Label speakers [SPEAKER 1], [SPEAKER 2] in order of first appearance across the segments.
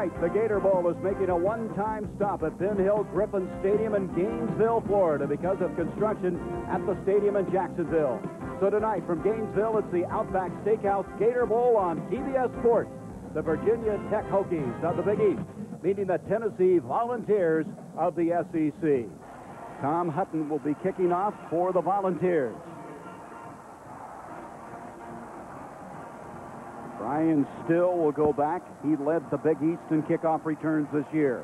[SPEAKER 1] Tonight, the Gator Bowl is making a one-time stop at Ben Hill Griffin Stadium in Gainesville, Florida, because of construction at the stadium in Jacksonville. So tonight, from Gainesville, it's the Outback Steakhouse Gator Bowl on TBS Sports. The Virginia Tech Hokies of the Big East meeting the Tennessee Volunteers of the SEC. Tom Hutton will be kicking off for the Volunteers. Brian Still will go back. He led the Big East in kickoff returns this year.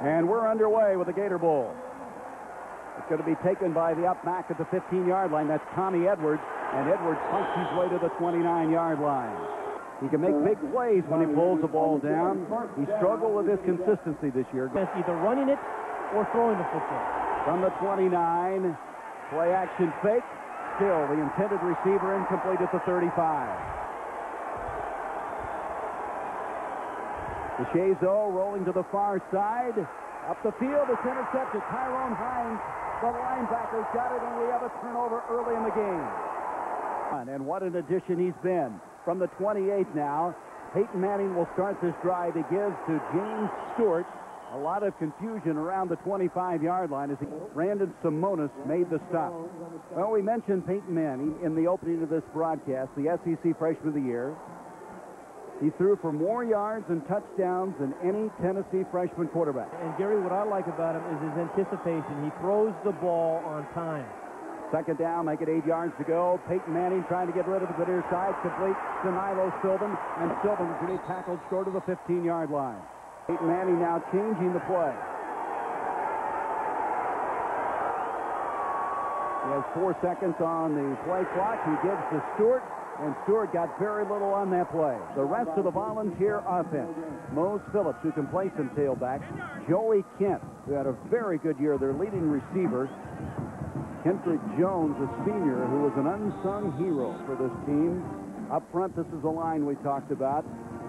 [SPEAKER 1] And we're underway with the Gator Bowl. It's going to be taken by the up back at the 15-yard line. That's Tommy Edwards. And Edwards punks his way to the 29-yard line. He can make big plays when he pulls the ball down. He struggled with his consistency this year.
[SPEAKER 2] Either running it or throwing the football. From
[SPEAKER 1] the 29, play action fake. Still, the intended receiver incomplete at the 35. DeShazo rolling to the far side. Up the field, it's intercepted. Tyrone Hines, the linebacker's got it, and we have a turnover early in the game. And what an addition he's been. From the 28 now, Peyton Manning will start this drive. He gives to James Stewart. A lot of confusion around the 25-yard line as Brandon Simonis made the stop. Well, we mentioned Peyton Manning in the opening of this broadcast, the SEC Freshman of the Year. He threw for more yards and touchdowns than any Tennessee freshman quarterback.
[SPEAKER 2] And, Gary, what I like about him is his anticipation. He throws the ball on time.
[SPEAKER 1] Second down, make it 8 yards to go. Peyton Manning trying to get rid of it to the near side. Complete to Nilo Sylvan. And Sylvan is going to be tackled short of the 15-yard line. Peyton Manning now changing the play. He has 4 seconds on the play clock. He gives to Stewart. And Stewart got very little on that play. The rest of the Volunteer offense. Mose Phillips, who can play some tailback. Joey Kent, who had a very good year, their leading receiver. Kendrick Jones, a senior, who was an unsung hero for this team. Up front, this is the line we talked about.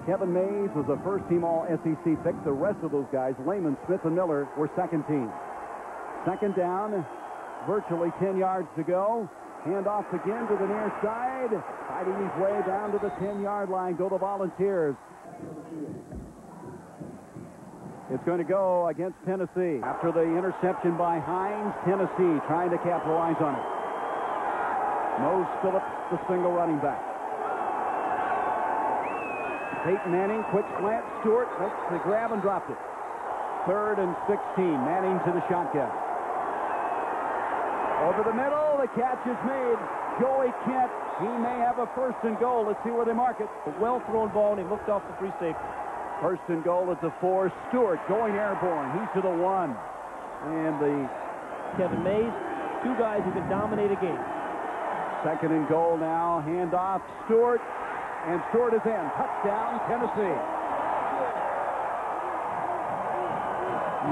[SPEAKER 1] Kevin Mays was a first-team All-SEC pick. The rest of those guys, Lehman, Smith, and Miller, were second team. Second down, virtually 10 yards to go. Hand off again to the near side. Fighting his way down to the 10-yard line. Go the Volunteers. It's going to go against Tennessee. After the interception by Hines, Tennessee trying to capitalize on it. Mose Phillips, the single running back. Peyton Manning, quick slant. Stewart makes the grab and dropped it. 3rd and 16. Manning to the shotgun. Over the middle, the catch is made. Joey Kent, he may have a 1st and goal. Let's see where they mark it.
[SPEAKER 2] A well-thrown ball, and he looked off the free safety.
[SPEAKER 1] 1st and goal at the 4. Stewart going airborne. He's to the 1. And the
[SPEAKER 2] Kevin Mays, 2 guys who can dominate a game.
[SPEAKER 1] 2nd and goal now. Hand off Stewart. And Stewart is in. Touchdown, Tennessee.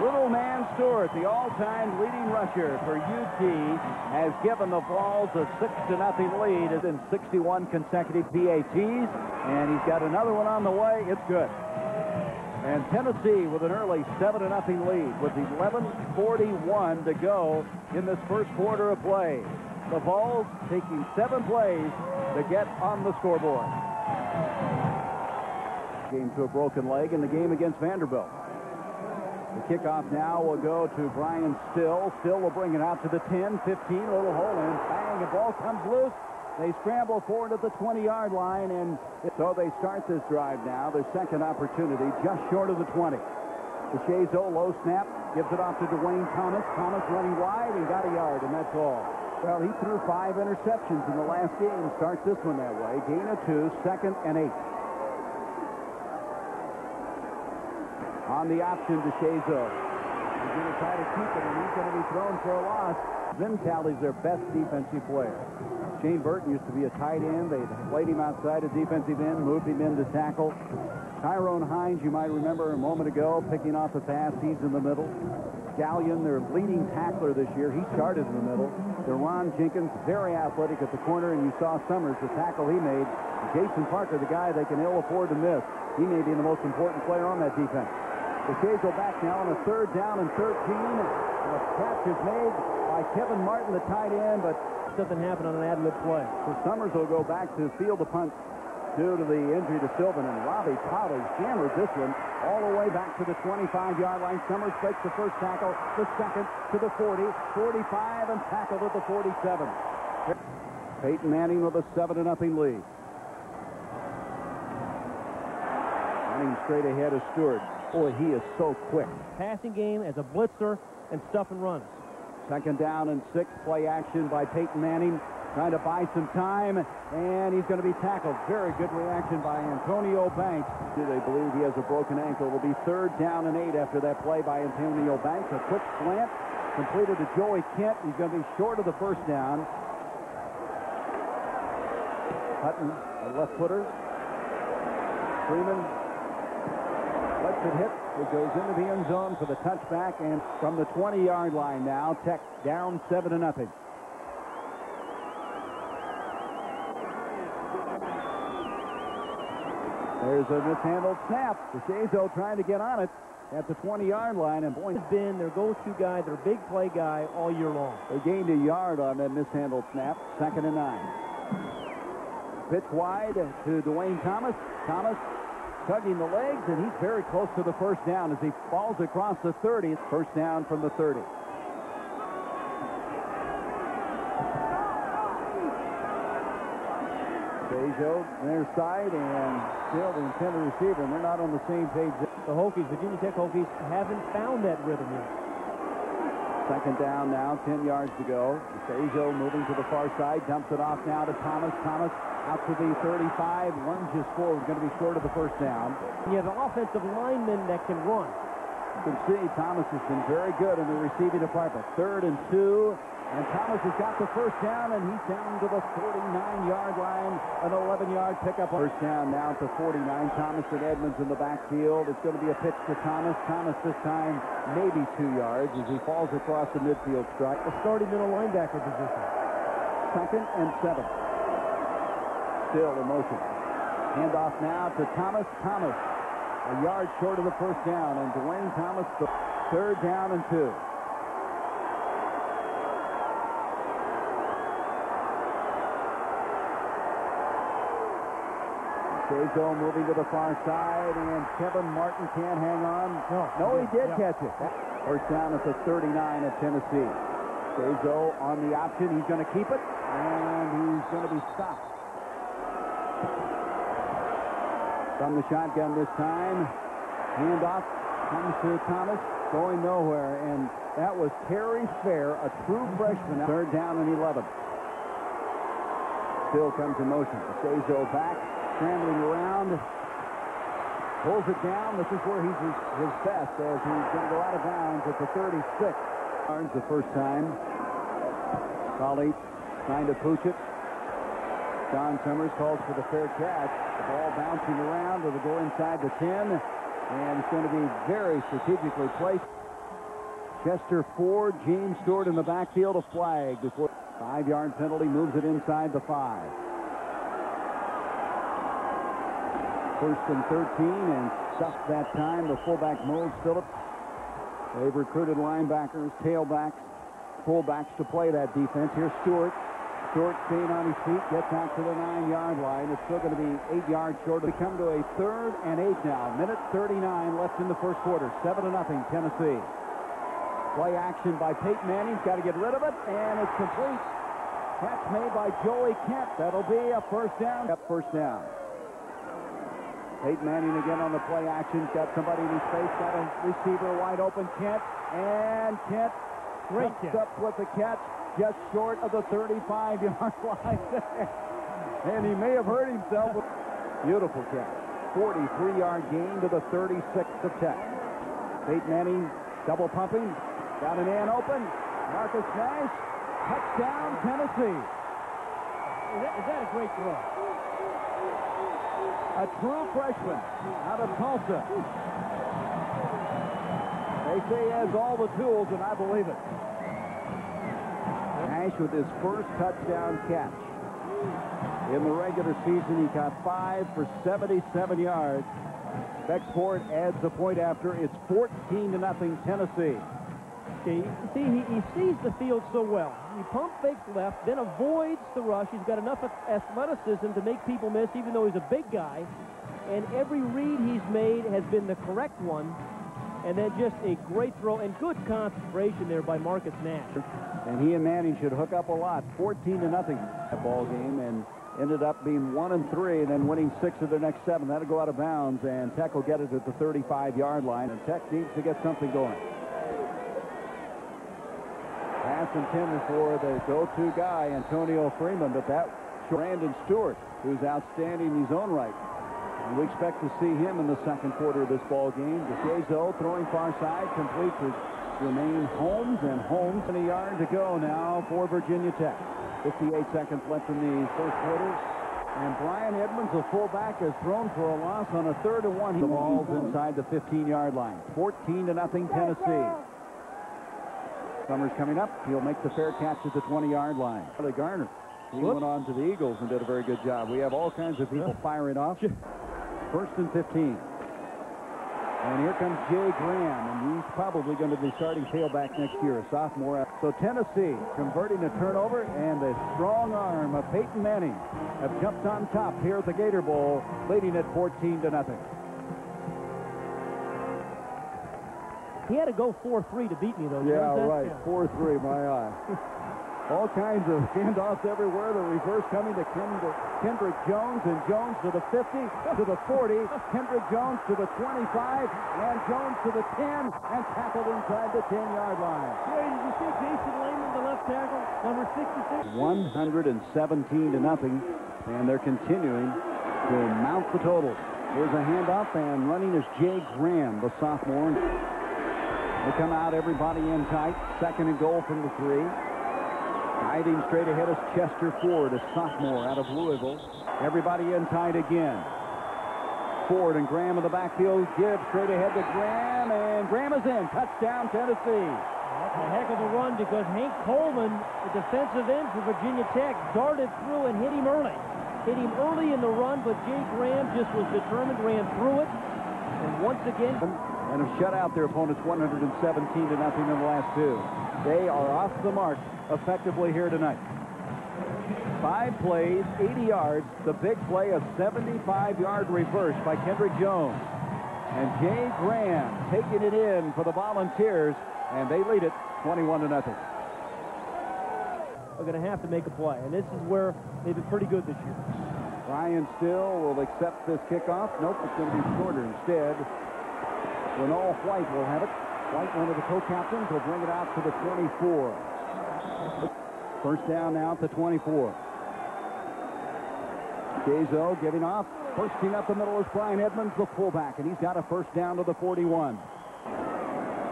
[SPEAKER 1] Little man Stewart, the all-time leading rusher for UT, has given the Vols a 6-0 lead in 61 consecutive PATs. And he's got another one on the way. It's good. And Tennessee with an early 7-0 lead with 11:41 to go in this first quarter of play. The Vols taking 7 plays to get on the scoreboard. Game to a broken leg in the game against Vanderbilt. The kickoff now will go to Brian Still. Still will bring it out to the 10, 15, a little hole in. Bang, the ball comes loose. They scramble forward at the 20-yard line, and so they start this drive now. Their second opportunity, just short of the 20. DeShazo, low snap, gives it off to Dwayne Thomas. Thomas running wide and got a yard, and that's all. Well, he threw 5 interceptions in the last game. Starts this one that way. Gain of 2, 2nd and 8. On the option, DeShazo. He's going to try to keep it, and he's going to be thrown for a loss. Vintali's their best defensive player. Shane Burton used to be a tight end. They played him outside as defensive end, moved him in to tackle. Tyrone Hines, you might remember a moment ago, picking off the pass. He's in the middle. Scallion, their leading tackler this year, he started in the middle. Deron Jenkins, very athletic at the corner, and you saw Summers, the tackle he made. Jason Parker, the guy they can ill afford to miss. He may be the most important player on that defense. The Hokies go back now on a 3rd down and 13. And a catch is made by Kevin Martin, the tight end, but
[SPEAKER 2] doesn't happen on an ad-lib play.
[SPEAKER 1] So Summers will go back to field the punt due to the injury to Sylvan, and Robbie Polly hammered this one all the way back to the 25-yard line. Summers breaks the first tackle, the second to the 40, 45, and tackled at the 47. Peyton Manning with a 7-0 lead. Manning straight ahead of Stewart. Boy, he is so quick.
[SPEAKER 2] Passing game as a blitzer and stuff and runs.
[SPEAKER 1] 2nd down and 6. Play action by Peyton Manning, trying to buy some time, and he's going to be tackled. Very good reaction by Antonio Banks. Do they believe he has a broken ankle? It will be 3rd down and 8 after that play by Antonio Banks. A quick slant completed to Joey Kent. He's going to be short of the first down. Hutton, a left footer. Freeman lets it hit. It goes into the end zone for the touchback, and from the 20-yard line now, Tech down 7-0. There's a mishandled snap. DeShazo trying to get on it at the 20-yard line, and boy,
[SPEAKER 2] has been their go-to guy, their big play guy all year long.
[SPEAKER 1] They gained a yard on that mishandled snap. 2nd and 9. Pitch wide to Dwayne Thomas. Thomas tugging the legs, and he's very close to the first down as he falls across the 30. First down from the 30. Dejo, their side, and still the intended receiver, and they're not on the same page.
[SPEAKER 2] The Hokies, Virginia Tech Hokies, haven't found that rhythm yet.
[SPEAKER 1] 2nd down now, 10 yards to go. Dejo moving to the far side, dumps it off now to Thomas. Thomas out to the 35, lunges forward, going to be short of the first down.
[SPEAKER 2] You have an offensive lineman that can run.
[SPEAKER 1] You can see Thomas has been very good in the receiving department. 3rd and 2, and Thomas has got the first down, and he's down to the 49-yard line. An 11-yard pickup. First down now to 49. Thomas and Edmonds in the backfield. It's going to be a pitch to Thomas. Thomas this time maybe 2 yards as he falls across the midfield stripe.
[SPEAKER 2] A starting middle linebacker position.
[SPEAKER 1] 2nd and 7. Still in motion. Handoff now to Thomas. Thomas a yard short of the first down, and Dwayne Thomas the 3rd down and 2. Dejo moving to the far side, and Kevin Martin can't hang on. No, he did catch it. First down at the 39 of Tennessee. Dejo on the option. He's going to keep it, and he's going to be stopped. From the shotgun this time. Handoff comes to Thomas, going nowhere, and that was Terry Fair, a true freshman. 3rd down and 11. Still comes in motion. Dejo back. Scrambling around, pulls it down. This is where he's his best, as he's going to go out of bounds at the 36. Yards the first time. Collie trying to pooch it. John Summers calls for the fair catch. The ball bouncing around. It'll go inside the 10, and it's going to be very strategically placed. Chester Ford, James Stewart in the backfield. A flag before 5-yard penalty moves it inside the 5. 1st and 13, and stuffed that time. The fullback Mose Phillips. They've recruited linebackers, tailbacks, fullbacks to play that defense. Here's Stewart. Stewart staying on his feet, gets out to the 9-yard line. It's still going to be 8 yards short. We come to a 3rd and 8 now. Minute 39 left in the first quarter. 7-0 Tennessee. Play action by Peyton Manning. He's got to get rid of it, and it's complete. Catch made by Joey Kent. That'll be a first down. First down. Peyton Manning again on the play action. Got somebody in his face. Got a receiver wide open. Kent. And Kent comes up with the catch just short of the 35-yard line. And he may have hurt himself. Beautiful catch. 43-yard gain to the 36th of Tech. Peyton Manning double pumping. Got an man open. Marcus Nash. Touchdown, Tennessee.
[SPEAKER 2] Is that a great throw?
[SPEAKER 1] A true freshman out of Tulsa. They say he has all the tools, and I believe it. Nash with his first touchdown catch. In the regular season, he caught 5 for 77 yards. Bexford adds a point after. It's 14-0 Tennessee.
[SPEAKER 2] Okay, see, he sees the field so well. He pump fakes left, then avoids the rush. He's got enough athleticism to make people miss, even though he's a big guy. And every read he's made has been the correct one. And then just a great throw and good concentration there by Marcus Nash.
[SPEAKER 1] And he and Manning should hook up a lot. 14-0 that ball game, and ended up being 1-3, and then winning 6 of their next 7. That'll go out of bounds, and Tech will get it at the 35-yard line. And Tech needs to get something going. Pass intended for the go-to guy, Antonio Freeman, but that Brandon Stewart, who's outstanding in his own right. And we expect to see him in the second quarter of this ball game. DeShazo throwing far side, complete to Jermaine Holmes, and Holmes 20 yards to go now for Virginia Tech. 58 seconds left in the first quarter. And Brian Edmonds, the fullback, has thrown for a loss on a 3rd and 1. The ball's inside the 15-yard line. 14-0 Tennessee. Summers coming up. He'll make the fair catch at the 20-yard line. Charlie Garner, he went on to the Eagles and did a very good job. We have all kinds of people firing off. 1st and 15. And here comes Jay Graham, and he's probably going to be starting tailback next year, a sophomore. So Tennessee converting a turnover, and the strong arm of Peyton Manning have jumped on top here at the Gator Bowl, leading at 14-0.
[SPEAKER 2] He had to go 4-3 to beat me, though.
[SPEAKER 1] Yeah, right. 4-3, my eye. All kinds of handoffs everywhere. The reverse coming to Kendrick Jones, and Jones to the 50, to the 40. Kendrick Jones to the 25, and Jones to the 10, and tackled inside the 10-yard line.
[SPEAKER 2] Jerry, did you see Jason Lehman, the left tackle, number 66?
[SPEAKER 1] 117-0, and they're continuing to mount the total. Here's a handoff, and running is Jay Graham, the sophomore. They come out, everybody in tight. 2nd and goal from the 3. Hiding straight ahead is Chester Ford, a sophomore out of Louisville. Everybody in tight again. Ford and Graham in the backfield. Give straight ahead to Graham, and Graham is in. Touchdown, Tennessee.
[SPEAKER 2] That's a heck of a run, because Hank Coleman, the defensive end for Virginia Tech, darted through and hit him early. Hit him early in the run, but Jay Graham just was determined, ran through it. And once again...
[SPEAKER 1] And have shut out their opponents 117-0 in the last 2. They are off the mark effectively here tonight. 5 plays, 80 yards. The big play, a 75-yard reverse by Kendrick Jones. And Jay Graham taking it in for the Volunteers, and they lead it 21-0.
[SPEAKER 2] We're going to have to make a play, and this is where they've been pretty good this year.
[SPEAKER 1] Ryan Still will accept this kickoff. Nope, it's going to be shorter instead. Renal White will have it. White, one of the co-captains, will bring it out to the 24. First down now at the 24. Gazo giving off. Bursting up the middle is Brian Edmonds, the fullback, and he's got a first down to the 41.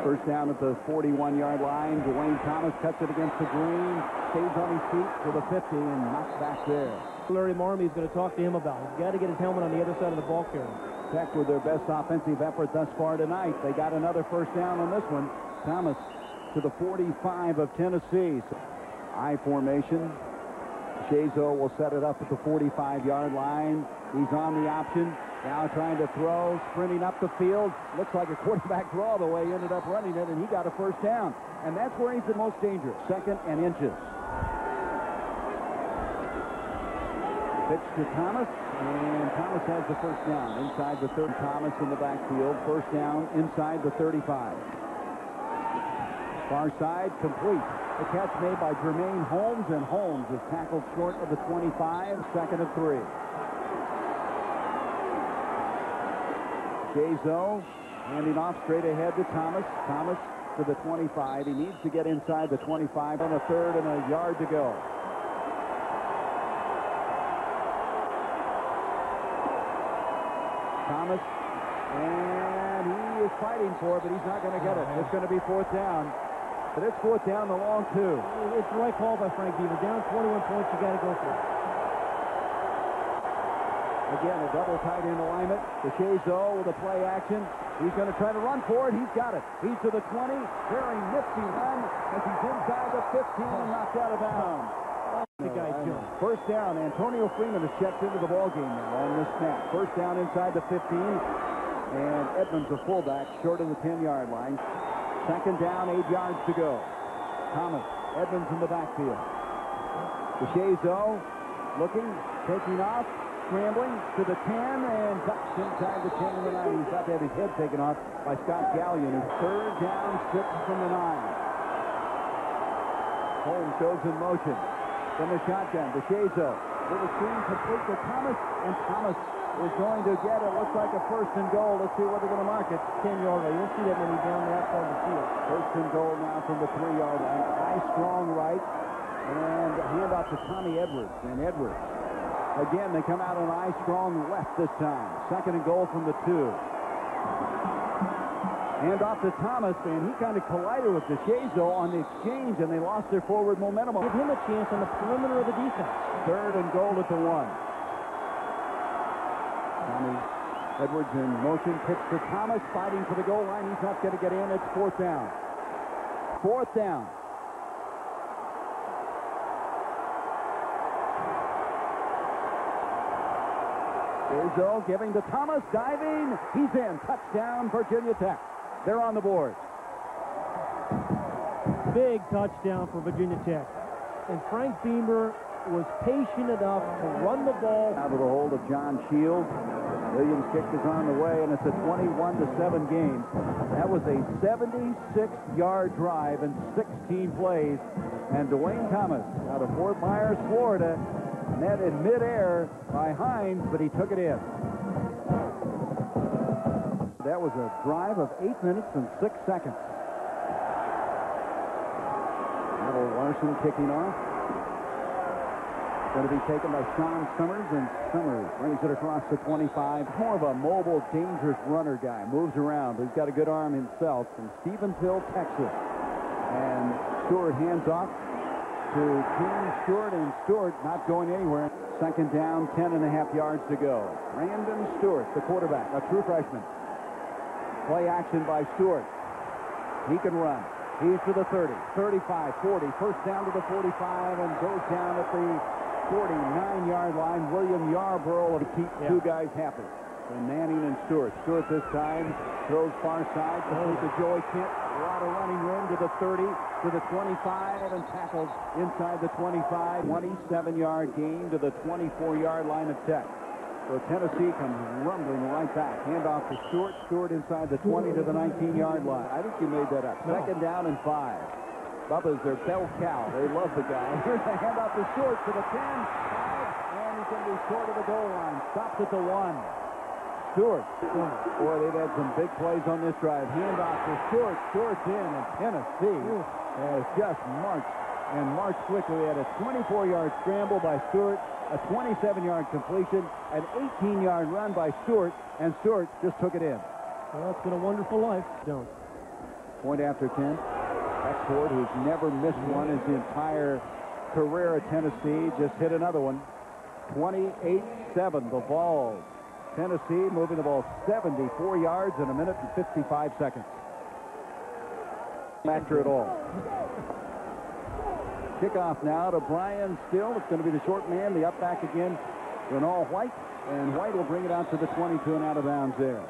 [SPEAKER 1] First down at the 41-yard line. Dwayne Thomas cuts it against the green. Stays on his feet to the 50 and knocks back there.
[SPEAKER 2] Larry Marmee is going to talk to him about it. He's got to get his helmet on the other side of the ball carrier.
[SPEAKER 1] Tech with their best offensive effort thus far tonight. They got another first down on this one. Thomas to the 45 of Tennessee. I formation. Shazo will set it up at the 45-yard line. He's on the option. Now trying to throw, sprinting up the field. Looks like a quarterback draw the way he ended up running it, and he got a first down. And that's where he's the most dangerous. 2nd and inches. Pitch to Thomas, and Thomas has the first down inside the 30. Thomas in the backfield. First down inside the 35. Far side, complete. The catch made by Jermaine Holmes, and Holmes is tackled short of the 25. 2nd and 3. Gazo handing off straight ahead to Thomas. Thomas to the 25. He needs to get inside the 25 on a 3rd and a yard to go. Thomas, and he is fighting for it, but he's not going to get it. It's going to be 4th down. But it's 4th down, the long 2.
[SPEAKER 2] It's the right call by Frank Beaver. Down 21 points, you got to go for it.
[SPEAKER 1] Again, a double tight end alignment. DeShazo with a play action. He's going to try to run for it. He's got it. He's to the 20. Very nifty run as he's inside the 15 and knocked out of bounds.
[SPEAKER 2] The guy jumped.
[SPEAKER 1] First down. Antonio Freeman has checked into the ball game now on this snap. First down inside the 15. And Edmonds, a fullback, short of the 10-yard line. Second down, 8 yards to go. Thomas, Edmonds in the backfield. DeShazo looking, taking off, scrambling to the 10, and ducks inside the 10 and the 9. He's got to have his head taken off by Scott Gallion. His third down, 6 from the 9. Holmes goes in motion. From the shotgun, DeShazo with a screen complete to Thomas, and Thomas is going to get it. Looks like a first and goal. Let's see what they're going to mark it.
[SPEAKER 2] 10-yard line. You don't see that many down the outside of the field.
[SPEAKER 1] First and goal now from the 3-yard line. High, strong right, and hand off to Tommy Edwards. And Edwards, again, they come out on high, strong left this time. Second and goal from the 2. Hand off to Thomas, and he kind of collided with DeShazo on the exchange, and they lost their forward momentum.
[SPEAKER 2] Give him a chance on the perimeter of the defense.
[SPEAKER 1] Third and goal at the 1. Tommy Edwards in motion, pitch to Thomas, fighting for the goal line. He's not going to get in. It's fourth down. Fourth down. DeShazo giving to Thomas, diving. He's in. Touchdown, Virginia Tech. They're on the board.
[SPEAKER 2] Big touchdown for Virginia Tech. And Frank Beamer was patient enough to run the ball.
[SPEAKER 1] Out of the hold of John Shields. Williams kick is on the way, and it's a 21-7 game. That was a 76-yard drive in 16 plays. And Dwayne Thomas out of Fort Myers, Florida, net in midair by Hines, but he took it in. That was a drive of 8 minutes and 6 seconds. Huddle Larson kicking off. Going to be taken by Sean Summers, and Summers brings it across the 25. More of a mobile, dangerous runner guy. Moves around. He's got a good arm himself from Stephenville, Texas. And Stewart hands off to James Stewart, and Stewart not going anywhere. Second down, 10.5 yards to go. Brandon Stewart, the quarterback, a true freshman. Play action by Stewart. He can run. He's to the 30, 35, 40. First down to the 45 and goes down at the 49-yard line. William Yarborough to keep two guys happy. And Manning and Stewart. Stewart this time throws far side to Joey Kent. A lot of running room to the 30, to the 25, and tackles inside the 25. 27-yard gain to the 24-yard line of Tech. So Tennessee comes rumbling right back. Hand off to Stewart. Stewart inside the 20 to the 19-yard line. I think you made that up. Second down and 5. Bubba's their bell cow. They love the guy. Here's the handoff to Stewart to the 10, 5, and he's going to be short of the goal line. Stopped at the 1. Stewart. Boy, they've had some big plays on this drive. Handoff to Stewart. Stewart's in, and Tennessee has just marched quickly. Had a 24-yard scramble by Stewart, a 27-yard completion, an 18-yard run by Stewart, and Stewart just took it in.
[SPEAKER 2] Well, it's been a wonderful life. Don't.
[SPEAKER 1] Point after 10. Export, who's never missed one his entire career at Tennessee, just hit another one. 28-7, the Vols. Tennessee moving the ball 74 yards in a minute and 55 seconds. Factor it all. Kickoff now to Brian Still. It's going to be the short man, the up back again in all white. And White will bring it out to the 22 and out of bounds there.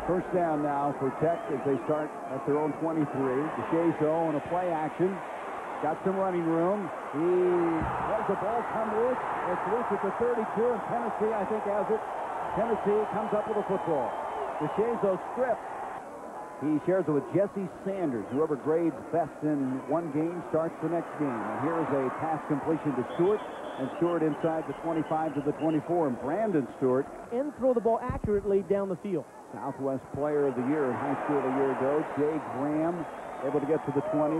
[SPEAKER 1] First down now for Tech as they start at their own 23. DeShazo on a play action. Got some running room. He has the ball come loose. It's loose at the 32, and Tennessee, I think, has it. Tennessee comes up with a football. DeShazo stripped. He shares it with Jesse Sanders. Whoever grades best in one game starts the next game. And here is a pass completion to Stewart, and Stewart inside the 25 to the 24. And Brandon Stewart.
[SPEAKER 2] And throw the ball accurately down the field.
[SPEAKER 1] Southwest Player of the Year in high school a year ago. Jay Graham able to get to the 20.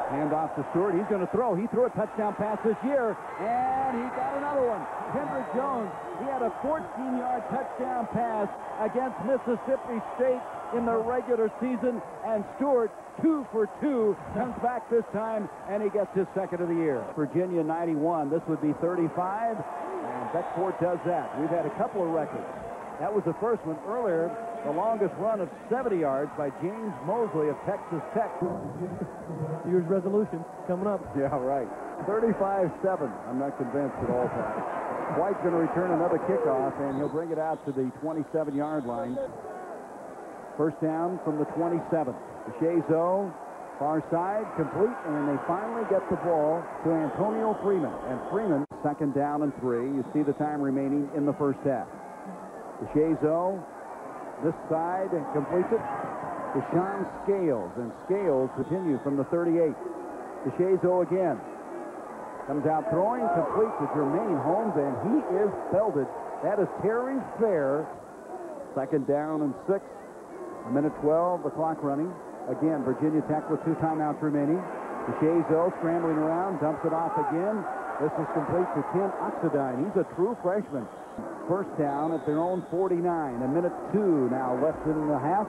[SPEAKER 1] Hand off to Stewart. He's going to throw. He threw a touchdown pass this year, and he got another one. Kendrick Jones, he had a 14-yard touchdown pass against Mississippi State in the regular season, and Stewart, 2 for 2, comes back this time, and he gets his second of the year. Virginia 91. This would be 35, and Beckford does that. We've had a couple of records. That was the first one. Earlier, the longest run of 70 yards by James Mosley of Texas Tech.
[SPEAKER 2] Year's resolution coming up.
[SPEAKER 1] Yeah, right. 35-7. I'm not convinced at all times. White's going to return another kickoff, and he'll bring it out to the 27-yard line. First down from the 27. DeShazo, far side, complete, and they finally get the ball to Antonio Freeman. And Freeman, second down and 3. You see the time remaining in the first half. DeShazo, this side, and completes it to Sean Scales. And Scales continues from the 38. DeShazo again. Comes out throwing, complete to Jermaine Holmes, and he is belted. That is Terry Fair. Second down and 6. A minute 12, the clock running. Again, Virginia Tech with 2 timeouts remaining. DeShazo scrambling around, dumps it off again. This is complete to Ken Oxidine. He's a true freshman. First down at their own 49. A minute 2 now left in the half.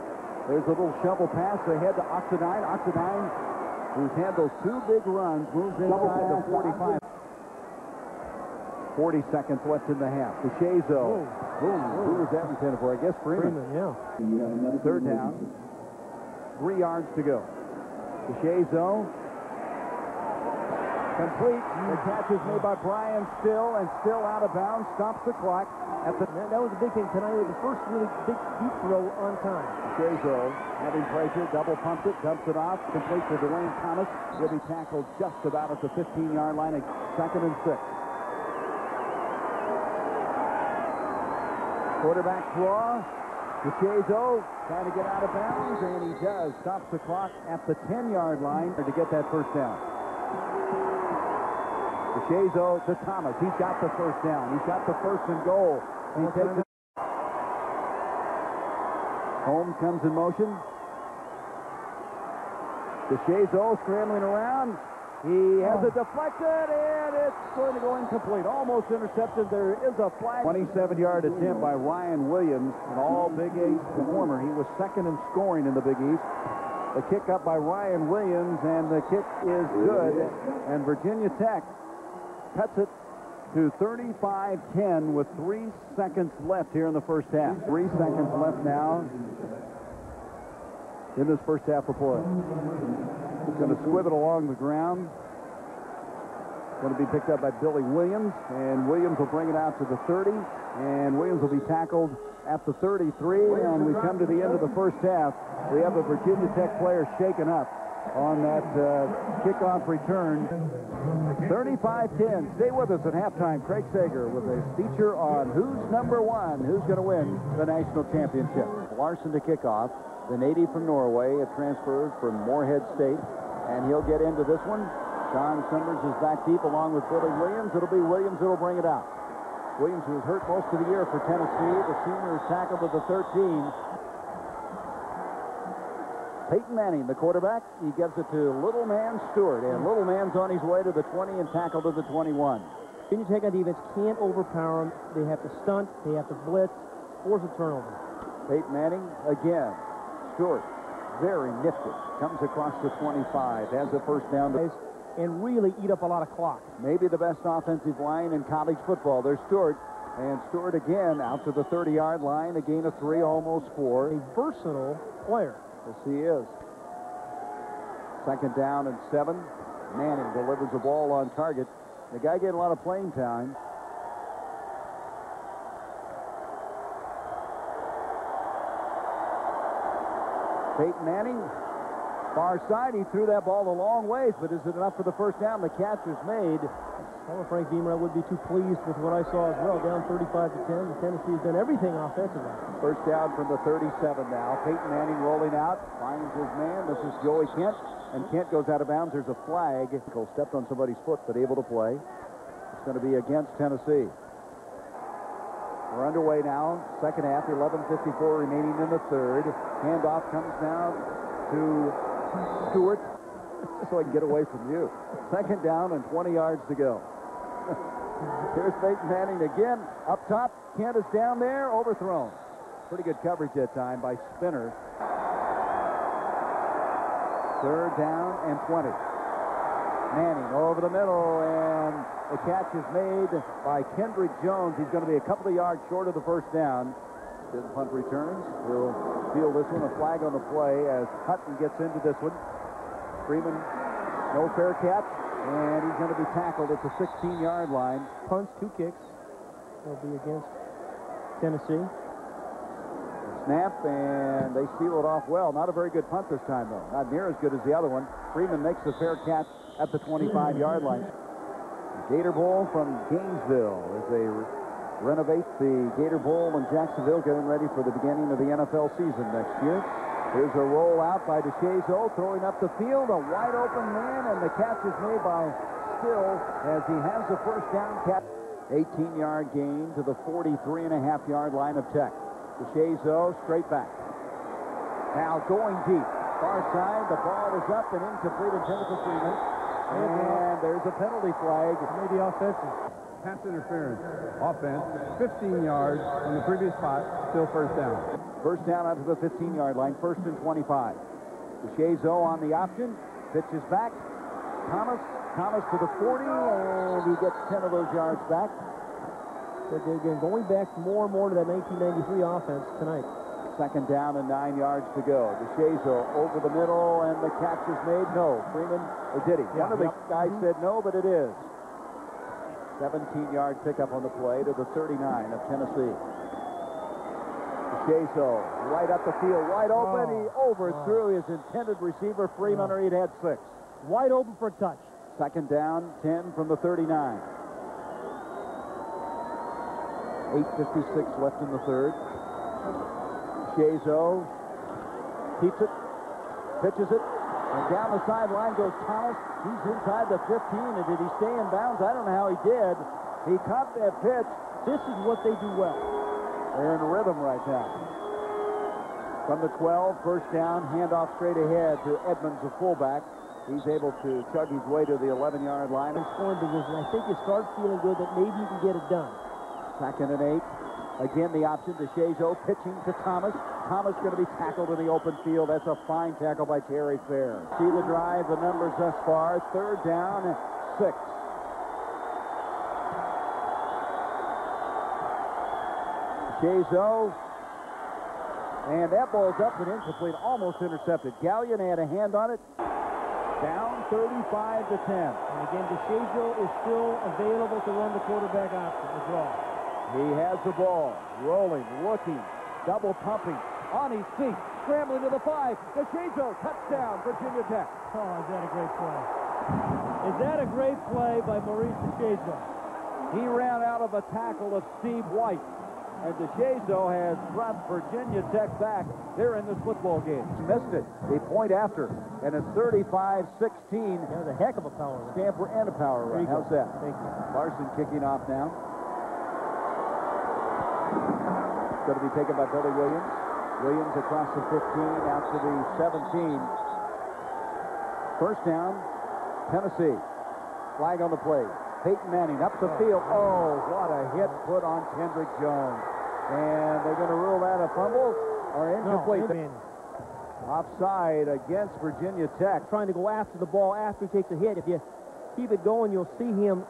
[SPEAKER 1] There's a little shovel pass ahead to Oxidine. Oxidine, who's had those 2 big runs, moves inside the 45. 40 seconds left in the half. DeShazo. Boom. Who was that intended for? I guess Freeman.
[SPEAKER 2] Yeah.
[SPEAKER 1] Third down. 3 yards to go. DeShazo. Complete. The catch is made by Brian Still, and Still out of bounds. Stops the clock.
[SPEAKER 2] That was a big thing tonight. It was the first really big deep throw on time.
[SPEAKER 1] DeShazo having pressure. Double pumps it. Dumps it off. Complete to Dwayne Thomas. He'll be tackled just about at the 15-yard line. Second and 6. Quarterback draw. DeShazo trying to get out of bounds, and he does. Stops the clock at the 10-yard line to get that first down. DeShazo to Thomas. He's got the first down. He's got the first and goal. He takes it. Holmes comes in motion. DeShazo scrambling around. He has it deflected, and it's going to go incomplete. Almost intercepted. There is a flag. 27-yard attempt by Ryan Williams, an all-Big East performer. He was second in scoring in the Big East. The kick up by Ryan Williams, and the kick is good. And Virginia Tech cuts it to 35-10 with 3 seconds left here in the first half. 3 seconds left now in this first half of play. He's going to squib it along the ground. Going to be picked up by Billy Williams, and Williams will bring it out to the 30, and Williams will be tackled at the 33, and we come to the end of the first half. We have a Virginia Tech player shaken up on that kickoff return. 35-10. Stay with us at halftime. Craig Sager with a feature on who's number 1, who's going to win the national championship. Larson to kick off. The native from Norway, a transfer from Morehead State, and he'll get into this one. Sean Summers is back deep along with Billy Williams. It'll be Williams that'll bring it out. Williams, who was hurt most of the year for Tennessee. The senior is tackled at the 13. Peyton Manning, the quarterback, he gives it to little man Stewart, and little man's on his way to the 20 and tackled to the 21.
[SPEAKER 2] Virginia Tech on defense can't overpower them. They have to stunt, they have to blitz, force a turnover.
[SPEAKER 1] Peyton Manning again. Stewart, very nifty, comes across the 25, has the first down.
[SPEAKER 2] And really eat up a lot of clock.
[SPEAKER 1] Maybe the best offensive line in college football. There's Stewart, and Stewart again out to the 30-yard line, a gain of 3, almost 4.
[SPEAKER 2] A versatile player.
[SPEAKER 1] Yes, he is. Second down and 7. Manning delivers the ball on target. The guy getting a lot of playing time. Peyton Manning, far side. He threw that ball a long ways, but is it enough for the first down? The catch is made.
[SPEAKER 2] Frank Beamer, I would be too pleased with what I saw as well. Down 35-10. Tennessee has done everything offensively.
[SPEAKER 1] First down from the 37 now. Peyton Manning rolling out, finds his man. This is Joey Kent, and Kent goes out of bounds. There's a flag. Stepped on somebody's foot, but able to play. It's going to be against Tennessee. We're underway now. Second half, 11:54 remaining in the third. Handoff comes now to Stewart, so I can get away from you. Second down and 20 yards to go. Here's Peyton Manning again. Up top, Kent is down there, overthrown. Pretty good coverage that time by Spinner. Third down and 20. Manning over the middle, and the catch is made by Kendrick Jones. He's going to be a couple of yards short of the first down. His punt returns. He'll steal this one. A flag on the play as Hutton gets into this one. Freeman, no fair catch, and he's going to be tackled at the 16-yard line.
[SPEAKER 2] Punts, 2 kicks. They'll be against Tennessee.
[SPEAKER 1] Snap, and they steal it off well. Not a very good punt this time, though. Not near as good as the other one. Freeman makes the fair catch at the 25-yard line. Gator Bowl from Gainesville as they renovate the Gator Bowl in Jacksonville, getting ready for the beginning of the NFL season next year. Here's a roll out by DeShazo, throwing up the field. A wide open man, and the catch is made by Still as he has the first down catch. 18-yard gain to the 43.5-yard line of Tech. DeShazo straight back. Now going deep. Far side, the ball is up and incomplete, intended for Freeman. And there's a penalty flag.
[SPEAKER 2] Maybe offensive.
[SPEAKER 3] Pass interference. Offense. 15 yards from the previous spot. Still first down.
[SPEAKER 1] First down out to the 15-yard line. First and 25. DeShazo on the option. Pitches back. Thomas to the 40, and he gets 10 of those yards back.
[SPEAKER 2] But they're going back more and more to that 1993 offense tonight.
[SPEAKER 1] Second down and 9 yards to go. DeShazo over the middle, and the catch is made. No. Freeman, or did he? One of the guys said no, but it is. 17-yard pickup on the play to the 39 of Tennessee. DeShazo right up the field, wide open. He overthrew his intended receiver, Freeman, or he'd had 6.
[SPEAKER 2] Wide open for a touch.
[SPEAKER 1] Second down, 10 from the 39. 8:56 left in the third. DeShazo keeps it, pitches it, and down the sideline goes Thomas. He's inside the 15, and did he stay in bounds? I don't know how he did. He caught that pitch.
[SPEAKER 2] This is what they do well.
[SPEAKER 1] They're in rhythm right now. From the 12, first down, handoff straight ahead to Edmonds, the fullback. He's able to chug his way to the 11-yard line.
[SPEAKER 2] In scoring position, I think you start feeling good that maybe you can get it done.
[SPEAKER 1] Second and 8. Again, the option to DeShazo, pitching to Thomas. Thomas going to be tackled in the open field. That's a fine tackle by Terry Fair. See the drive, the numbers thus far. Third down, 6. DeShazo. And that ball's up and incomplete, almost intercepted. Gallion had a hand on it. Down 35 to 10.
[SPEAKER 2] And again, DeShazo is still available to run the quarterback option, the draw.
[SPEAKER 1] He has the ball, rolling, looking, double pumping, on his feet, scrambling to the 5. DeShazo, touchdown, Virginia Tech.
[SPEAKER 2] Oh, is that a great play? Is that a great play by Maurice DeShazo?
[SPEAKER 1] He ran out of a tackle of Steve White. And DeShazo has brought Virginia Tech back. They're in this football game. Missed it. They point after. And it's 35-16.
[SPEAKER 2] That was a heck of a power run.
[SPEAKER 1] Stanford and a power run. How's that?
[SPEAKER 2] Thank you.
[SPEAKER 1] Larson kicking off now. Going to be taken by Billy Williams. Williams across the 15 out to the 17. First down, Tennessee. Flag on the play. Peyton Manning up the field. Oh, what a hit put on Kendrick Jones. And they're going to rule that a fumble or incomplete.
[SPEAKER 2] No,
[SPEAKER 1] Offside against Virginia Tech.
[SPEAKER 2] Trying to go after the ball after he takes a hit. If you keep it going, you'll see him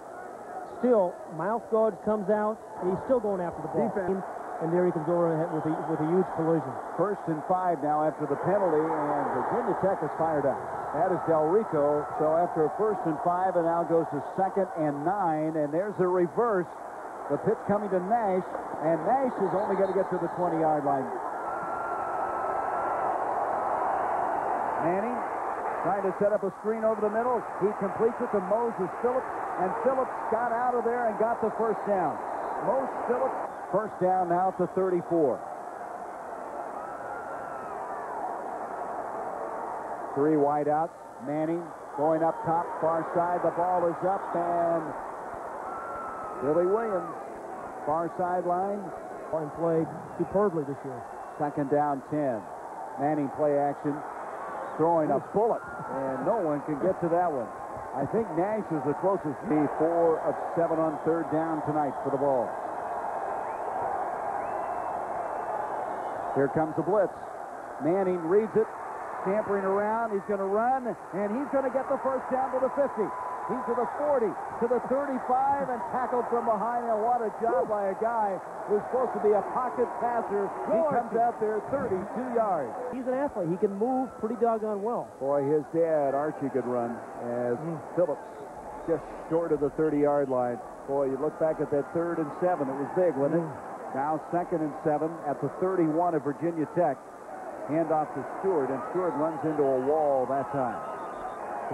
[SPEAKER 2] still. Mouth guard comes out, and he's still going after the ball.
[SPEAKER 1] Defense.
[SPEAKER 2] And there he comes over with a huge collision.
[SPEAKER 1] First and 5 now after the penalty, and Virginia Tech is fired up. That is Del Rico. So after a first and 5, and now goes to second and 9, and there's a reverse. The pitch coming to Nash, and Nash is only going to get to the 20-yard line. Manning trying to set up a screen over the middle. He completes it to Moses Phillips, and Phillips got out of there and got the first down. Moses Phillips, first down now to 34. 3 wide outs. Manning going up top, far side. The ball is up, and Billy Williams, far sideline.
[SPEAKER 2] And played superbly this year.
[SPEAKER 1] Second down, 10. Manning play action, throwing a bullet, and no one can get to that one. I think Nash is the closest. 4 of 7 on third down tonight for the ball. Here comes the blitz. Manning reads it, scampering around. He's going to run, and he's going to get the first down to the 50. He's to the 40, to the 35, and tackled from behind. And what a job by a guy who's supposed to be a pocket passer. He comes out there 32 yards.
[SPEAKER 2] He's an athlete. He can move pretty doggone well.
[SPEAKER 1] Boy, his dad, Archie, could run as Phillips just short of the 30-yard line. Boy, you look back at that 3rd and 7. It was big, wasn't it? Now 2nd and 7 at the 31 of Virginia Tech. Handoff to Stewart, and Stewart runs into a wall that time.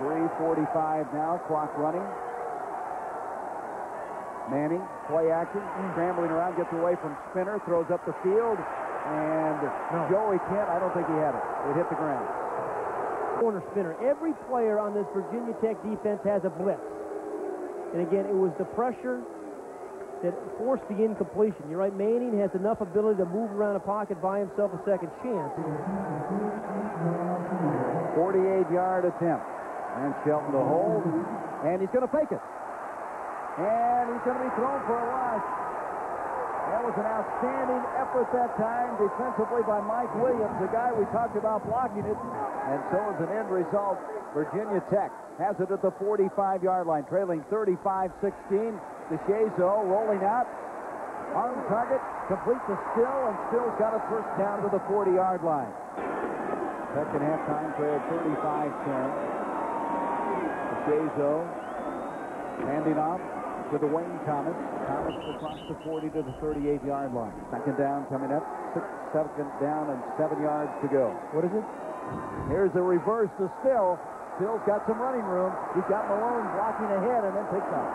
[SPEAKER 1] 3:45 now, clock running. Manning, play action, scrambling around, gets away from Spinner, throws up the field, and Joey Kent, I don't think he had it. It hit the ground.
[SPEAKER 2] Corner Spinner. Every player on this Virginia Tech defense has a blitz. And again, it was the pressure that forced the incompletion. You're right, Manning has enough ability to move around a pocket, buy himself a second chance.
[SPEAKER 1] 48-yard attempt. And Shelton to hold, and he's going to fake it. And he's going to be thrown for a loss. That was an outstanding effort that time defensively by Mike Williams, the guy we talked about blocking it. And so is an end result. Virginia Tech has it at the 45-yard line, trailing 35-16. DeShazo rolling out. On target, completes to Still, and Still's got it first down to the 40-yard line. Second halftime trailed 35-10. DeShazo handing off to the Wayne Thomas. Thomas across the 40 to the 38-yard line. Second down coming up. Second down and 7 yards to go.
[SPEAKER 2] What is it?
[SPEAKER 1] Here's a reverse to Still. Still's got some running room. He's got Malone blocking ahead and then picks up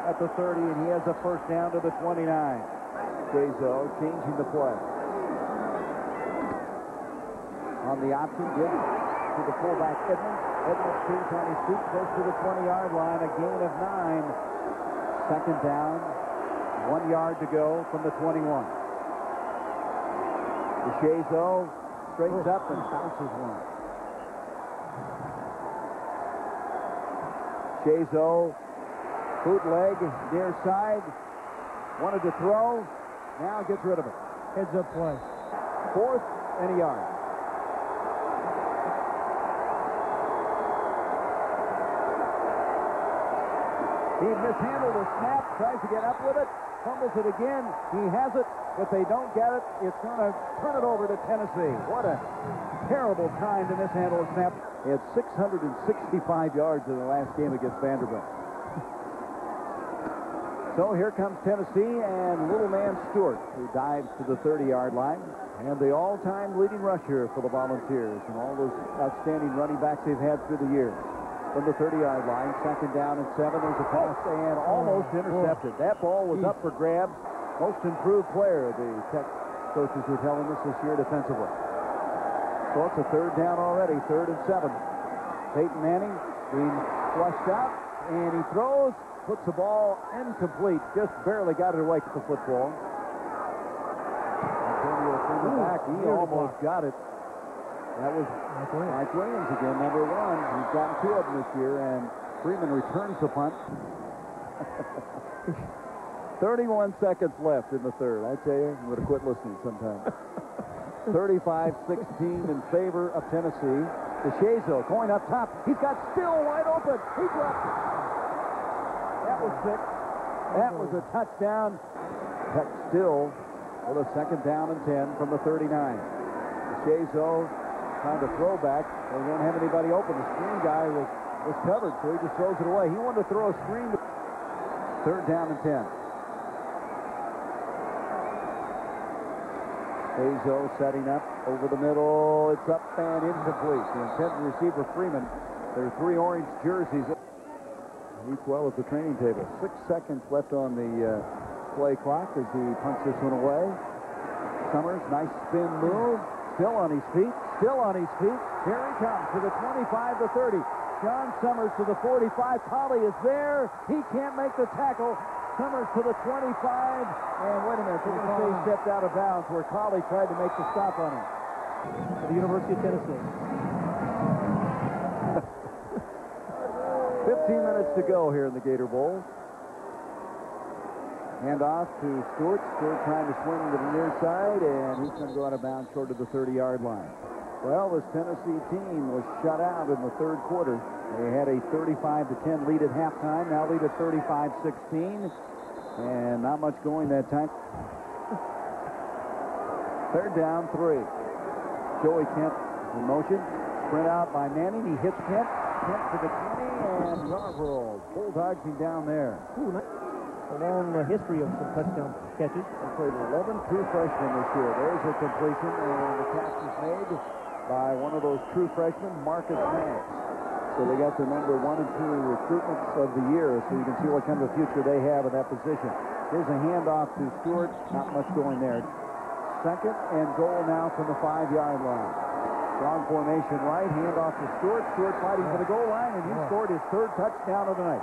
[SPEAKER 1] at the 30, and he has a first down to the 29. DeShazo changing the play. On the option, gives to the fullback Edmonds. Edmonds stays on his feet close to the 20-yard line. A gain of 9. Second down. 1 yard to go from the 21. DeShazo straightens up and bounces one. DeShazo, bootleg, near side. Wanted to throw. Now gets rid of it.
[SPEAKER 2] Heads up play.
[SPEAKER 1] 4th and a yard. He mishandled the snap, tries to get up with it, fumbles it again. He has it, but they don't get it. It's going to turn it over to Tennessee. What a terrible time to mishandle a snap. He had 665 yards in the last game against Vanderbilt. So here comes Tennessee and little man Stewart, who dives to the 30-yard line. And the all-time leading rusher for the Volunteers and all those outstanding running backs they've had through the years. From the 30-yard line, second down and 7. There's a pass and almost intercepted. That ball was up for grabs. Most improved player, the Tech coaches were telling us this year defensively. So it's a third down already, 3rd and 7. Peyton Manning being flushed out, and he throws, puts the ball incomplete, just barely got it away with the football. Antonio Freeman back, he almost got it. That was Mike Williams again, number 1. He's gotten 2 of them this year, and Freeman returns the punt. 31 seconds left in the 3rd. I tell you, I'm going to quit listening sometime. 35-16 in favor of Tennessee. DeShazo going up top. He's got Still wide open. He dropped it. That was sick. That was a touchdown. Tech Still with a second down and 10 from the 39. DeShazo trying to throw back. They didn't have anybody open. The screen guy was covered, so he just throws it away. He wanted to throw a screen. Third down and 10. DeShazo setting up over the middle. It's up and incomplete. The intended receiver, Freeman. There are 3 orange jerseys. Eats well at the training table. 6 seconds left on the play clock as he punts this one away. Summers, nice spin move. Still on his feet. Still on his feet. Here he comes to the 25 to 30. John Summers to the 45. Colley is there. He can't make the tackle. Summers to the 25. And wait a minute. They're going to say he stepped out of bounds where Colley tried to make the stop on him.
[SPEAKER 2] For the University of Tennessee.
[SPEAKER 1] 15 minutes to go here in the Gator Bowl. Hand off to Stewart. Stewart trying to swing to the near side, and he's going to go out of bounds short of the 30-yard line. Well, this Tennessee team was shut out in the third quarter. They had a 35-10 lead at halftime. Now lead at 35-16. And not much going that time. Third down, 3. Joey Kent in motion. Sprint out by Manning. He hits Kent. Kent to the 20, and Yarbrough bulldogging down there.
[SPEAKER 2] Ooh, a long history of some touchdown catches.
[SPEAKER 1] They played 11 true freshmen this year. There's a completion, and the catch is made by one of those true freshmen, Marcus Max. So they got the number 1 and 2 recruitments of the year, so you can see what kind of a future they have in that position. Here's a handoff to Stewart. Not much going there. Second and goal now from the 5-yard line. Strong formation right. Handoff to Stewart. Stewart fighting for the goal line, and he scored his 3rd touchdown of the night.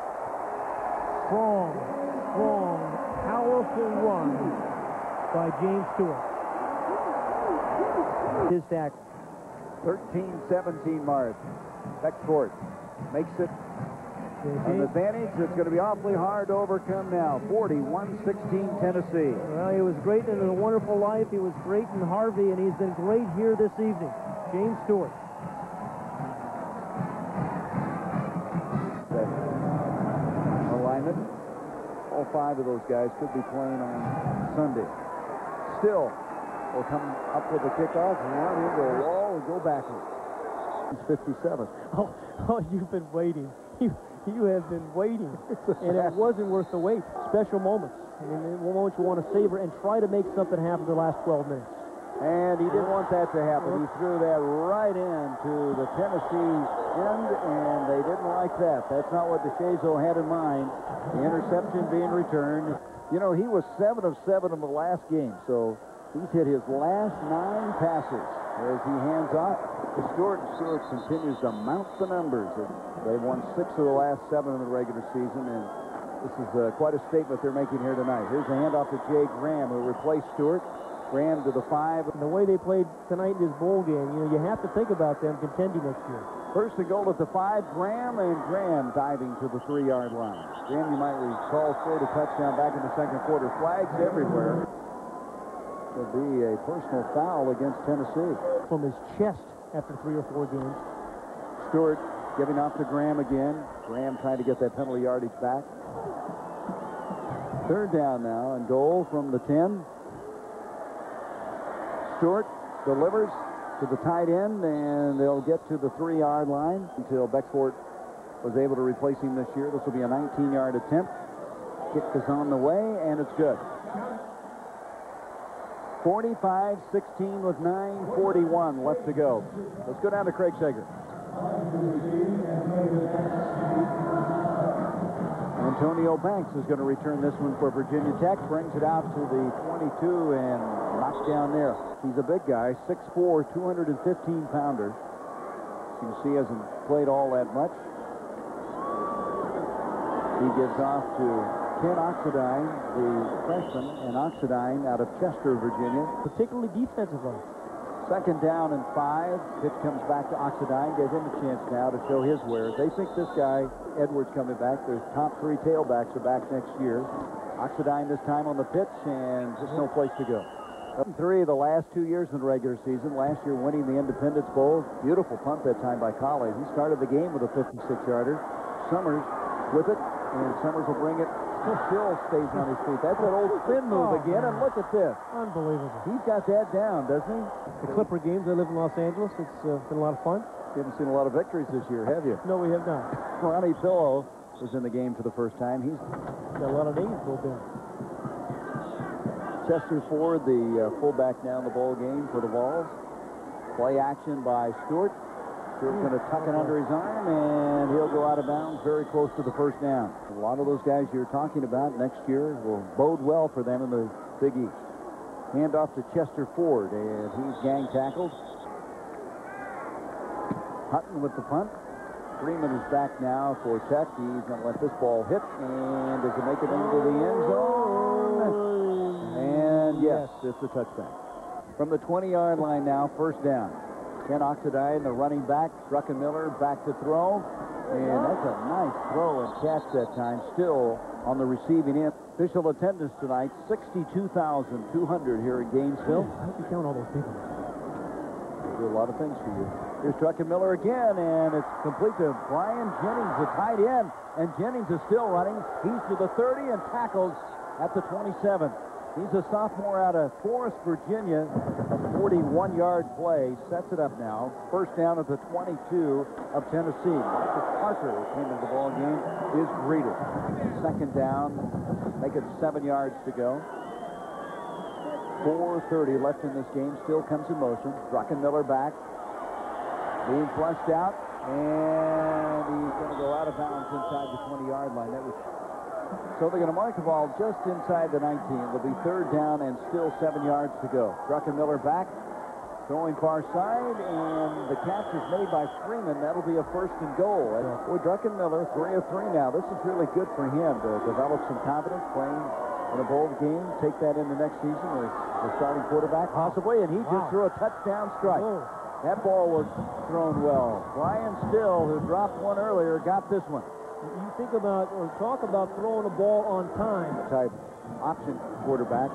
[SPEAKER 2] Strong, powerful run by James Stewart. His tackle.
[SPEAKER 1] 13-17 mark. Beckford makes it an advantage. It's going to be awfully hard to overcome now. 41-16 Tennessee.
[SPEAKER 2] Well, he was great in A Wonderful Life. He was great in Harvey, and he's been great here this evening. James Stewart.
[SPEAKER 1] Alignment. All 5 of those guys could be playing on Sunday. Still will come up with a kickoff, run into a wall, and go backwards. He's 57.
[SPEAKER 2] Oh, you've been waiting. You have been waiting. And it wasn't worth the wait. Special moments. I mean, moments you want to savor and try to make something happen the last 12 minutes.
[SPEAKER 1] And he didn't want that to happen. He threw that right into the Tennessee end, and they didn't like that. That's not what DeShazo had in mind. The interception being returned. You know, he was 7 of 7 in the last game, so he's hit his last 9 passes as he hands off to Stewart. Stewart continues to mount the numbers. They've won 6 of the last 7 in the regular season, and this is quite a statement they're making here tonight. Here's a handoff to Jay Graham, who replaced Stewart. Graham to the 5.
[SPEAKER 2] And the way they played tonight in this bowl game, you know, you have to think about them contending next year.
[SPEAKER 1] First and goal at the 5. Graham diving to the 3-yard line. Graham, you might recall, scored a touchdown back in the second quarter. Flags everywhere. There'll be a personal foul against Tennessee.
[SPEAKER 2] From his chest after 3 or 4 games.
[SPEAKER 1] Stewart giving off to Graham again. Graham trying to get that penalty yardage back. Third down now and goal from the 10. Stewart delivers to the tight end, and they'll get to the 3-yard line until Beckford was able to replace him this year. This will be a 19-yard attempt. Kick is on the way, and it's good. 45-16 with 9:41 left to go. Let's go down to Craig Sager. Antonio Banks is going to return this one for Virginia Tech. Brings it out to the 22 and knocks down there. He's a big guy, 6'4", 215-pounder. You can see he hasn't played all that much. He gives off to Ken Oxidine, the freshman, and Oxidine out of Chester, Virginia.
[SPEAKER 2] Particularly defensively.
[SPEAKER 1] Second down and 5. Pitch comes back to Oxidine. Gives him a chance now to show his wares. They think this guy, Edwards, coming back. Their top 3 tailbacks are back next year. Oxidine this time on the pitch, and just no place to go. 3 of the last 2 years in the regular season. Last year winning the Independence Bowl. Beautiful punt that time by Colley. He started the game with a 56-yarder. Summers with it, and Summers will bring it. Still stays on his feet. That's that old spin move again, and look at this.
[SPEAKER 2] Unbelievable.
[SPEAKER 1] He's got that down, doesn't he?
[SPEAKER 2] The Clipper games, I live in Los Angeles. It's been a lot of fun.
[SPEAKER 1] You haven't seen a lot of victories this year, have you?
[SPEAKER 2] No, we have not.
[SPEAKER 1] Ronnie Pillow was in the game for the first time. He's
[SPEAKER 2] got a lot of names built in.
[SPEAKER 1] Chester Ford, the fullback now in the bowl game for the Vols. Play action by Stewart. Stewart's going to tuck it under his arm, and he'll go out of bounds very close to the first down. A lot of those guys you're talking about next year will bode well for them in the Big East. Handoff to Chester Ford, and he's gang tackled. Hutton with the punt. Freeman is back now for Tech. He's going to let this ball hit, and does it make it into the end zone? And yes, it's a touchdown. From the 20-yard line now, first down. Ken Oxidine, the running back. Druckenmiller back to throw. And that's a nice throw and catch that time. Still on the receiving end. Official attendance tonight, 62,200 here in Gainesville.
[SPEAKER 2] I hope you count all those people.
[SPEAKER 1] do a lot of things for you. Here's Druckenmiller again, and it's complete to Brian Jennings, the tight end. And Jennings is still running. He's to the 30 and tackles at the 27. He's a sophomore out of Forest, Virginia. A 41-yard play sets it up now. First down at the 22 of Tennessee. Michael Parker, who came into the ball game, is greeted. Second down, make it 7 yards to go. 4:30 left in this game. Still comes in motion. Druckenmiller back. Being flushed out, and he's going to go out of bounds inside the 20-yard line. So they're going to mark the ball just inside the 19. It'll be third down and still 7 yards to go. Druckenmiller back, throwing far side, and the catch is made by Freeman. That'll be a first and goal. Boy, Druckenmiller, 3 of 3 now. This is really good for him to develop some confidence playing in a bowl game. Take that into next season as the starting quarterback, possibly, and he just threw a touchdown strike. That ball was thrown well. Brian Still, who dropped one earlier, got this one.
[SPEAKER 2] You think about or talk about throwing a ball on time.
[SPEAKER 1] Type option quarterback.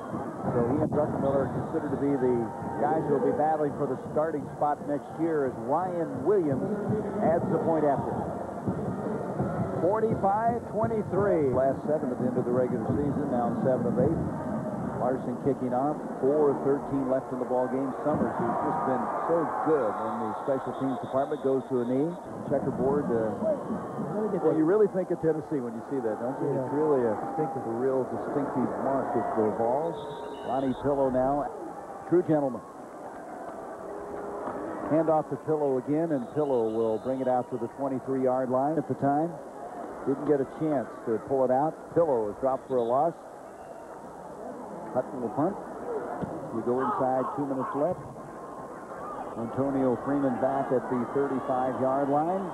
[SPEAKER 1] So he and Druckenmiller are considered to be the guys who will be battling for the starting spot next year as Ryan Williams adds the point after. 45-23. Last 7 at the end of the regular season. Now 7 of 8. Larson kicking off. 4:13 left in the ball game. Summers, who's just been so good in the special teams department, goes to a knee. Checkerboard. Well, you really think of Tennessee when you see that, don't you? Yeah. It's really a real distinctive mark of the balls. Lonnie Pillow now. True gentleman. Hand off to Pillow again, and Pillow will bring it out to the 23-yard line at the time. Didn't get a chance to pull it out. Pillow is dropped for a loss. Hutton will punt. We go inside, 2 minutes left. Antonio Freeman back at the 35-yard line,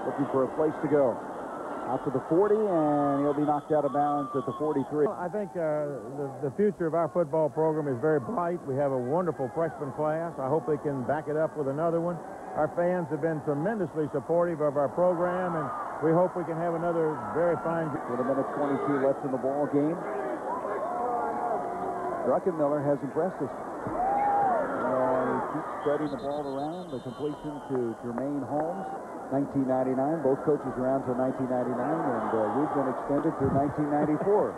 [SPEAKER 1] looking for a place to go. Out to the 40, and he'll be knocked out of bounds at the 43.
[SPEAKER 3] I think the future of our football program is very bright. We have a wonderful freshman class. I hope they can back it up with another one. Our fans have been tremendously supportive of our program, and we hope we can have another very fine...
[SPEAKER 1] With a minute 22 left in the ball game. Druckenmiller has impressed us. And he keeps spreading the ball around. The completion to Jermaine Holmes, 1999. Both coaches around until 1999, and we've been extended through 1994.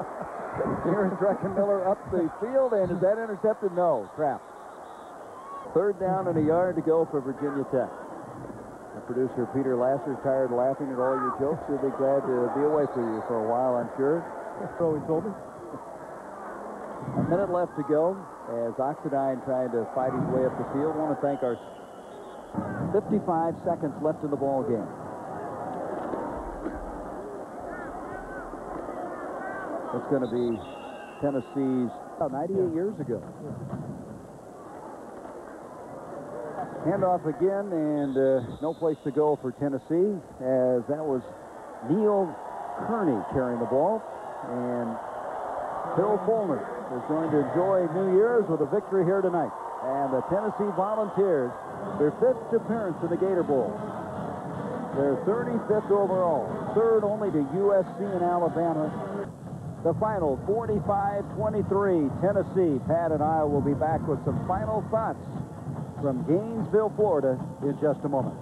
[SPEAKER 1] Aaron Druckenmiller up the field, and is that intercepted? No. Trap. Third down and a yard to go for Virginia Tech. Our producer Peter Lasser is tired of laughing at all your jokes. He'll be glad to be away from you for a while, I'm sure.
[SPEAKER 2] That's what he told me.
[SPEAKER 1] A minute left to go as Oxidine trying to fight his way up the field. I want to thank our 55 seconds left in the ball game. It's going to be Tennessee's 98 years ago. Handoff again, and no place to go for Tennessee, as that was Neil Kearney carrying the ball, and Phil Fulmer is going to enjoy New Year's with a victory here tonight. And the Tennessee Volunteers, their 5th appearance in the Gator Bowl. Their 35th overall, third only to USC and Alabama. The final, 45-23, Tennessee. Pat and I will be back with some final thoughts from Gainesville, Florida, in just a moment.